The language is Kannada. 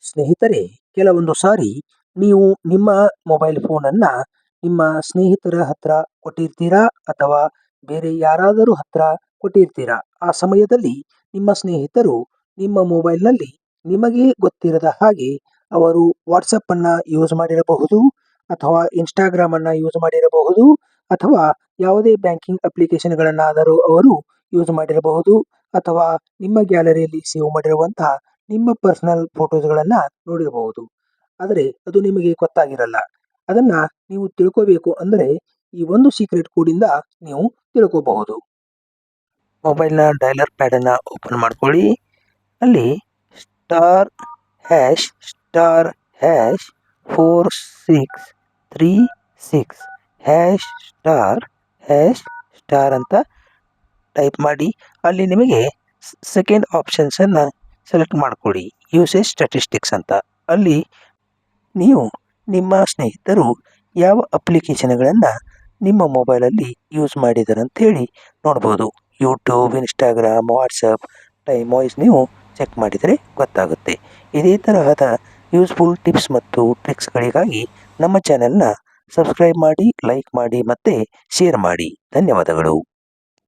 ಸ್ನೇಹಿತರೆ, ಕೆಲವೊಂದು ಸಾರಿ ನೀವು ನಿಮ್ಮ ಮೊಬೈಲ್ ಫೋನನ್ನು ನಿಮ್ಮ ಸ್ನೇಹಿತರ ಹತ್ರ ಕೊಟ್ಟಿರ್ತೀರಾ ಅಥವಾ ಬೇರೆ ಯಾರಾದರೂ ಹತ್ರ ಕೊಟ್ಟಿರ್ತೀರಾ. ಆ ಸಮಯದಲ್ಲಿ ನಿಮ್ಮ ಸ್ನೇಹಿತರು ನಿಮ್ಮ ಮೊಬೈಲ್ನಲ್ಲಿ ನಿಮಗೆ ಗೊತ್ತಿರದ ಹಾಗೆ ಅವರು ವಾಟ್ಸಪ್ಪನ್ನು ಯೂಸ್ ಮಾಡಿರಬಹುದು ಅಥವಾ ಇನ್ಸ್ಟಾಗ್ರಾಮನ್ನು ಯೂಸ್ ಮಾಡಿರಬಹುದು ಅಥವಾ ಯಾವುದೇ ಬ್ಯಾಂಕಿಂಗ್ ಅಪ್ಲಿಕೇಶನ್ಗಳನ್ನಾದರೂ ಅವರು ಯೂಸ್ ಮಾಡಿರಬಹುದು ಅಥವಾ ನಿಮ್ಮ ಗ್ಯಾಲರಿಯಲ್ಲಿ ಸೇವ್ ಮಾಡಿರುವಂತಹ ನಿಮ್ಮ ಪರ್ಸನಲ್ ಫೋಟೋಸ್ಗಳನ್ನು ನೋಡಿರಬಹುದು. ಆದರೆ ಅದು ನಿಮಗೆ ಗೊತ್ತಾಗಿರಲ್ಲ. ಅದನ್ನು ನೀವು ತಿಳ್ಕೋಬೇಕು ಅಂದರೆ ಈ ಒಂದು ಸೀಕ್ರೆಟ್ ಕೋಡಿಂದ ನೀವು ತಿಳ್ಕೋಬಹುದು. ಮೊಬೈಲ್ನ ಡೈಲರ್ ಪ್ಯಾಡನ್ನು ಓಪನ್ ಮಾಡ್ಕೊಳ್ಳಿ. ಅಲ್ಲಿ *#4636# ಅಂತ ಟೈಪ್ ಮಾಡಿ ಅಲ್ಲಿ ನಿಮಗೆ ಸೆಕೆಂಡ್ ಆಪ್ಷನ್ಸನ್ನು ಸೆಲೆಕ್ಟ್ ಮಾಡ್ಕೊಳ್ಳಿ, ಯೂಸೇಜ್ ಸ್ಟ್ಯಾಟಿಸ್ಟಿಕ್ಸ್ ಅಂತ. ಅಲ್ಲಿ ನೀವು ನಿಮ್ಮ ಸ್ನೇಹಿತರು ಯಾವ ಅಪ್ಲಿಕೇಶನ್ಗಳನ್ನು ನಿಮ್ಮ ಮೊಬೈಲಲ್ಲಿ ಯೂಸ್ ಮಾಡಿದ್ದಾರೆ ಅಂಥೇಳಿ ನೋಡ್ಬೋದು. YouTube, Instagram, WhatsApp, time voice ನೀವು ಚೆಕ್ ಮಾಡಿದರೆ ಗೊತ್ತಾಗುತ್ತೆ. ಇದೇ ತರಹದ ಯೂಸ್ಫುಲ್ ಟಿಪ್ಸ್ ಮತ್ತು ಟ್ರಿಕ್ಸ್ಗಳಿಗಾಗಿ ನಮ್ಮ ಚಾನೆಲ್ನ ಸಬ್ಸ್ಕ್ರೈಬ್ ಮಾಡಿ, ಲೈಕ್ ಮಾಡಿ ಮತ್ತು ಶೇರ್ ಮಾಡಿ. ಧನ್ಯವಾದಗಳು.